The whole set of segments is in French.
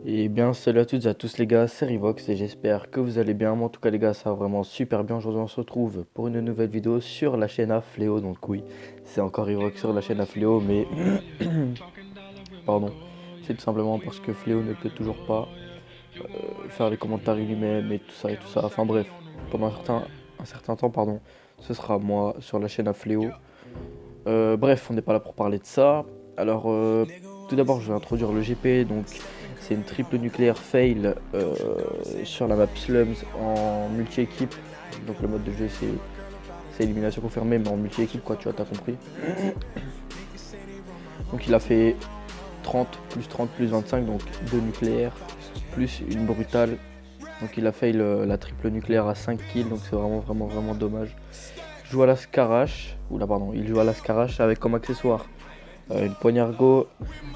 Et bien salut à toutes et à tous les gars, c'est Rivox et j'espère que vous allez bien. Moi, en tout cas les gars, ça va vraiment super bien. Aujourd'hui on se retrouve pour une nouvelle vidéo sur la chaîne Afléo. Donc oui, c'est encore Rivox sur la chaîne Afléo, mais pardon, c'est tout simplement parce que Fléau ne peut toujours pas faire les commentaires lui-même et tout ça et tout ça. Enfin bref, pendant un certain temps, pardon, ce sera moi sur la chaîne Afléo. Bref, on n'est pas là pour parler de ça. Alors, tout d'abord, je vais introduire le GP. Donc, c'est une triple nucléaire fail sur la map Slums en multi-équipe. Donc, le mode de jeu, c'est élimination confirmée, mais en multi-équipe, quoi, tu vois, t'as compris. Donc, il a fait 30, plus 25, donc 2 nucléaires, plus une brutale. Donc, il a fail la triple nucléaire à 5 kills, donc c'est vraiment dommage. Il joue à la Scarache, il joue à la Scarache avec comme accessoire une poignargo,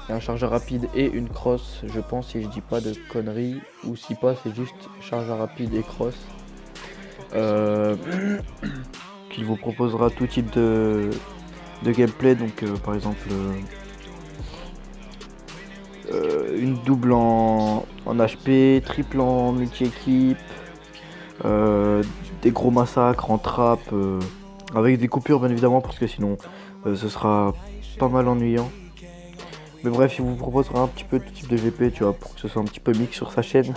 un chargeur rapide et une crosse, je pense, si je dis pas de conneries, ou si pas c'est juste chargeur rapide et crosse. Qu'il vous proposera tout type de gameplay, donc par exemple une double en HP, triple en multi-équipe, des gros massacres en trap, avec des coupures bien évidemment, parce que sinon ce sera pas mal ennuyant. Mais bref, il vous proposera un petit peu tout type de GP, tu vois, pour que ce soit un petit peu mix sur sa chaîne.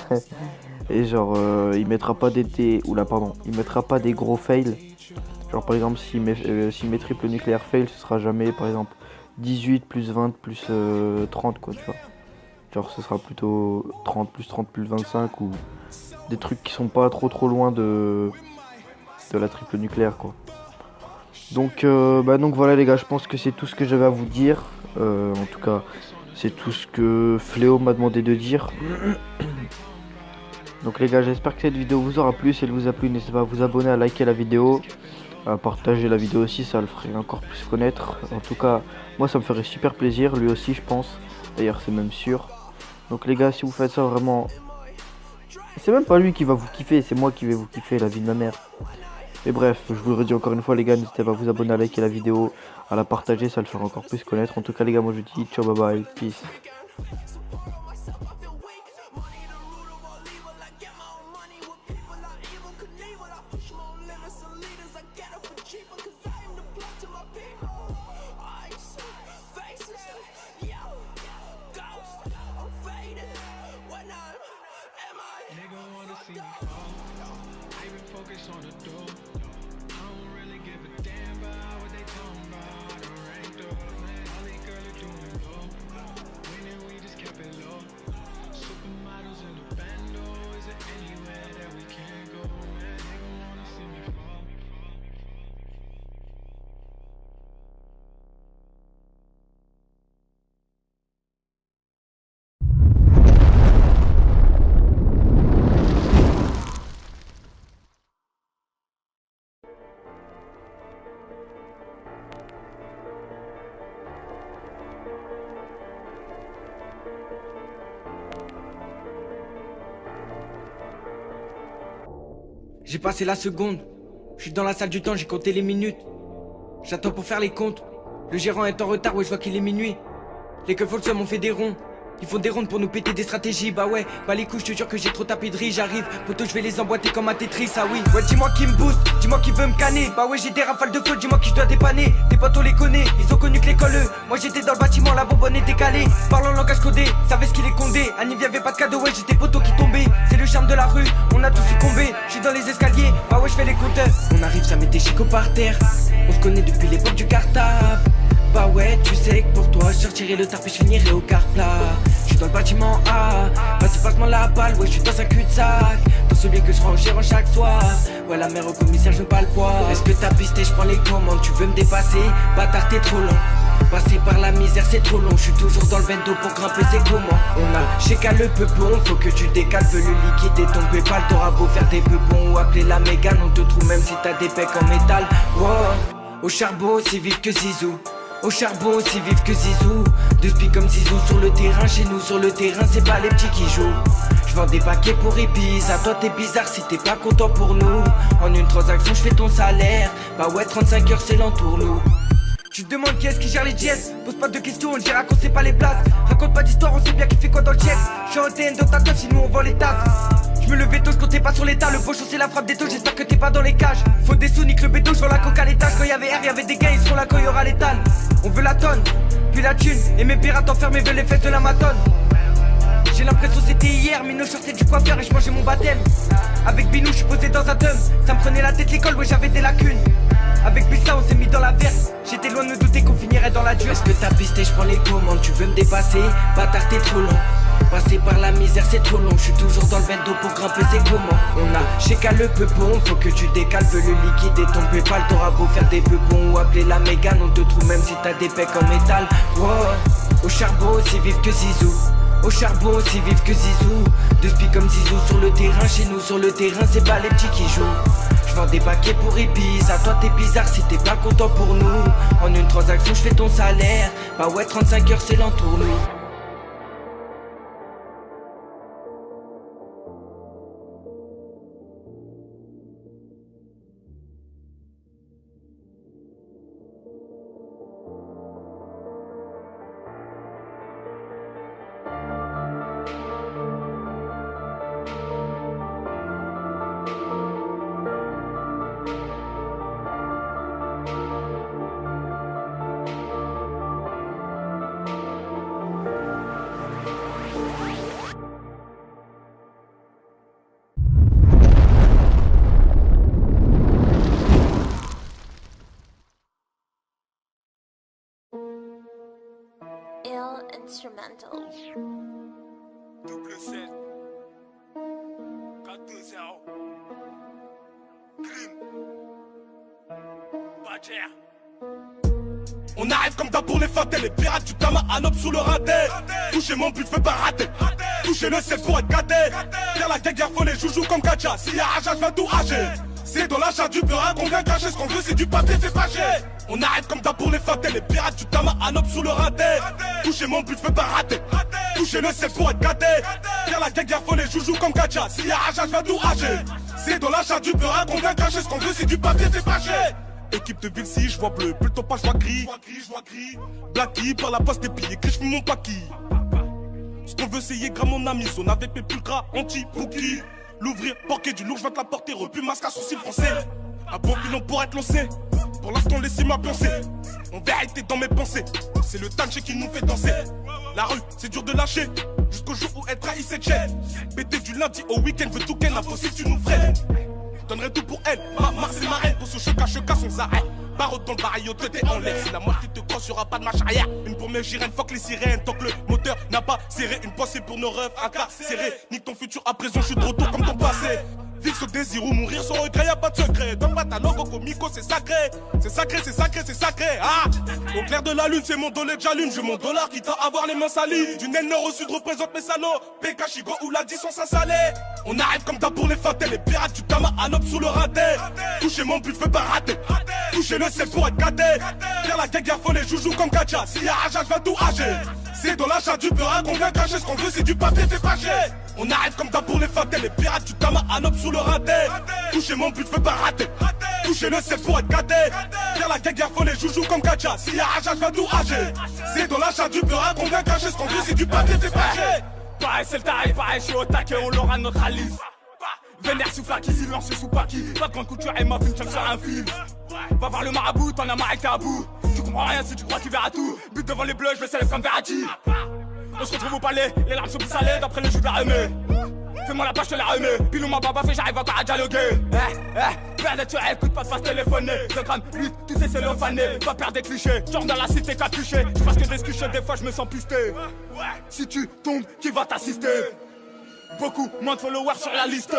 Et genre, il mettra pas il mettra pas des gros fails. Genre par exemple, s'il met triple nucléaire fail, ce sera jamais par exemple 18 plus 20 plus 30 quoi, tu vois. Genre ce sera plutôt 30 plus 30 plus 25 ou des trucs qui sont pas trop loin de la triple nucléaire quoi. Donc voilà les gars, je pense que c'est tout ce que j'avais à vous dire. En tout cas, c'est tout ce que Fléau m'a demandé de dire. Donc les gars, j'espère que cette vidéo vous aura plu. Si elle vous a plu, n'hésitez pas à vous abonner, à liker la vidéo, à partager la vidéo aussi, ça le ferait encore plus connaître. En tout cas, moi ça me ferait super plaisir, lui aussi je pense. D'ailleurs c'est même sûr. Donc les gars, si vous faites ça vraiment... C'est même pas lui qui va vous kiffer, c'est moi qui vais vous kiffer, la vie de ma mère. Mais bref, je vous le redis encore une fois les gars, n'hésitez pas à vous abonner, à liker la vidéo, à la partager, ça le fera encore plus connaître. En tout cas les gars, moi je vous dis ciao, bye bye, peace. Nigga wanna see me fall. I been focused on the door. I don't really give a damn about what they talking about. The ranked up, man. All these girls are doing low. Winning, we just kept it low. Supermodels in the bando. Is it anywhere that we can't go, man? Nigga wanna see me fall. J'ai passé la seconde, je suis dans la salle du temps, j'ai compté les minutes. J'attends pour faire les comptes. Le gérant est en retard, ouais je vois qu'il est minuit. Les keufs folsom ont fait des ronds. Ils font des rondes pour nous péter des stratégies. Bah ouais, bah les coups, je te jure que j'ai trop tapé de riz. J'arrive, poto je vais les emboîter comme un Tetris, ah oui. Ouais dis-moi qui me booste, dis-moi qui veut me canner. Bah ouais j'ai des rafales de feu, dis-moi qui je dois dépanner. Tes potes on les connaît, ils ont connu que l'école. Moi j'étais dans le bâtiment, la bonbonne est décalée. Parlant langage codé, savais ce qu'il est condé. Anniv y'avait pas de cadeau, ouais j'étais poteau qui tombait. C'est le charme de la rue, on a tous succombé. Je suis dans les escaliers, bah ouais je fais les compteurs. On arrive, ça met des chicots par terre. On se connaît depuis l'époque du cartable. Bah ouais, tu sais que pour toi, je sortirai le tard puis je finirai au quart plat. Je suis dans le bâtiment A, vas-y passe-moi la balle, ouais je suis dans un cul-de-sac. Dans ce bien que je rends au gérant chaque soir. Ouais la mère au commissaire, je veux pas le voir. Est-ce que t'as pisté, je prends les commandes, tu veux me dépasser? Bâtard t'es trop long. Passer par la misère c'est trop long, je suis toujours dans le vento pour grimper c'est comment. On a chez qu'à le peupon, faut que tu décales, veux le liquider ton pépal. T'auras beau faire des peupons ou appeler la mégane, on te trouve même si t'as des pecs en métal. Wow. Au charbon aussi vif que Zizou. Au charbon aussi vif que Zizou. De spi comme Zizou sur le terrain. Chez nous sur le terrain c'est pas les petits qui jouent. Je vends des paquets pour épices. À toi t'es bizarre si t'es pas content pour nous. En une transaction je fais ton salaire. Bah ouais 35 heures c'est l'entourloupe. Tu te demandes qui est-ce qui gère les jets. Pose pas de questions, on le dira qu'on sait pas les places. Raconte pas d'histoire, on sait bien qui fait quoi dans le chef. J'suis en TN dans ta teuf, sinon on vend les tasses. J'me levais tôt, j'comptais pas sur l'état. Le pochon c'est la frappe des taux, j'espère que t'es pas dans les cages. Faut des sous, nique le bédo, j'vends la coca à l'étage. Quand y'avait R, y'avait des gars, ils seront là quand y'aura l'étal. On veut la tonne, puis la thune. Et mes pirates enfermés veulent les fesses de la matonne. J'ai l'impression c'était hier, mais nos sortais du coiffeur et je mangeais mon baptême. Avec Binou, je suis posé dans un dôme. Ça me prenait la tête l'école, ouais j'avais des lacunes. Avec Bissa, on s'est mis dans la verse. J'étais loin de me douter qu'on finirait dans la dure. Est-ce que t'as pisté, je prends les commandes. Tu veux me dépasser, bâtard t'es trop long. Passer par la misère c'est trop long. Je suis toujours dans le vento pour grimper, c'est comment. On a chez le peupon, faut que tu décales. Veux le liquide et ton Paypal. T'auras beau faire des peupons ou appeler la Mégane. On te trouve même si t'as des pecs en métal. Wow. Au charbon aussi vif que Zizou. Au charbon aussi vif que Zizou. De spi comme Zizou sur le terrain. Chez nous sur le terrain c'est pas les petits qui jouent. J'vends des paquets pour Ibiza. Toi t'es bizarre si t'es pas content pour nous. En une transaction j'fais ton salaire. Bah ouais 35 heures c'est l'entourloupe. Instrumental. Double 7 4-2-0 Crime Badger. On arrive comme d'hab pour les fêtes. Les pirates du Tama Anop sous le raté. Toucher mon but, je veux pas rater. Toucher le ciel pour être gâté. Faire la guerre, faut les joujoux comme Gacha. S'il y a rage, je vais tout hacher. C'est dans l'achat du beurre qu'on vient cacher. Ce qu'on veut, c'est du papier fait fâcher. On arrive comme d'hab pour les fêtes. Les pirates du Tama Anop sous le raté. Toucher mon but, je veux pas rater. Toucher le ciel pour être gâté. Faire la guerre, faut les joujoux comme Gacha. S'il y a rage, je vais tout hacher. C'est dans l'achat du beurre qu'on vient cacher. Ce qu'on veut, c'est du papier fait fâcher. Équipe de ville, si je vois bleu, plutôt pas, je vois gris. Blacky, par la poste et puis écrit, je fume mon paquis. Ce qu'on veut, c'est Yegra, mon ami, son avec mes pulcras, anti-bookie. L'ouvrir, porquer du lourd, je vais te la porter, repu masque à sourcil français. Un bon pilon pour être lancé, pour l'instant, laissez-moi penser. En vérité, dans mes pensées, c'est le tanché qui nous fait danser. La rue, c'est dur de lâcher, jusqu'au jour où elle trahit cette chaîne. Pété du lundi au week-end, veux tout qu'elle impossible, tu nous freines. Donnerai tout pour elle, ma c'est ma reine. Pour ce choc sans arrêt. Barreau dans le baril, t'es en l'air. Si la moitié te crosse, y'aura pas de marche arrière. Une pour mes girènes, fuck les sirènes. Tant que le moteur n'a pas serré. Une pensée pour nos rêves, un cas serré. Nique ton futur à présent, je suis de retour comme ton passé. Vivre ce désir ou mourir sans regret, y'a pas de secret. Donne pas ta langue au comico, c'est sacré. C'est sacré, c'est sacré, c'est sacré. Ah, au clair de la lune, c'est mon dollar que j'allume. Je mon dollar quitte à avoir les mains salies. Du nord au sud représente mes salauds. PK, Chigo ou la 10 sans s'installer. On arrive comme d'hab pour les fêtes. Les pirates du Tama Anop sous le raté. Toucher mon but, je veux pas rater. Toucher le ciel pour être gâté. Faire la guerre, faut les joujoux comme Gacha. S'il y a rage, je vais tout hacher. C'est dans l'achat du beurre qu'on vient cacher. Ce qu'on veut, c'est du papier fait fâcher. On arrive comme d'hab pour les fêtes. Les pirates du Tama Anop sous le raté. Toucher mon but, je veux pas rater. Toucher le ciel pour être gâté. Faire la guerre, faut les joujoux comme Gacha. S'il y a rage, je vais tout hacher. C'est dans l'achat du beurre qu'on vient cacher. Ce qu'on veut, c'est du papier fait fâcher. Pareil, c'est le tarif, pareil, je suis au taquet, on l'aura notre Alice. Vénère sous Flaki, silence sous Paki. Pas de grande couture et ma fille, sur un fil. Va voir le marabout, t'en as marre avec ta bout. Tu comprends rien si tu crois que tu verras tout. But devant les bleus, je me célèbre comme Verratti. On se retrouve au palais, les larmes sont plus salées d'après le jus de la remée. Fais-moi la page, je te la remets. Pilou m'a baba fait, j'arrive encore à dialoguer. Père naturel, coup de passe, téléphoner. 2 grammes, 8, tu sais, c'est le fané. Pas perdre des clichés, genre dans la cité capuché. Tu penses que des scuchés, des fois je me sens pisté. Si tu tombes, qui va t'assister? Beaucoup moins de followers sur la liste.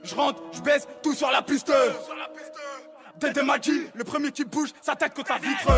Je rentre, je baisse, tout sur la piste. Dédé Maggi, le premier qui bouge, sa tête contre la vitre.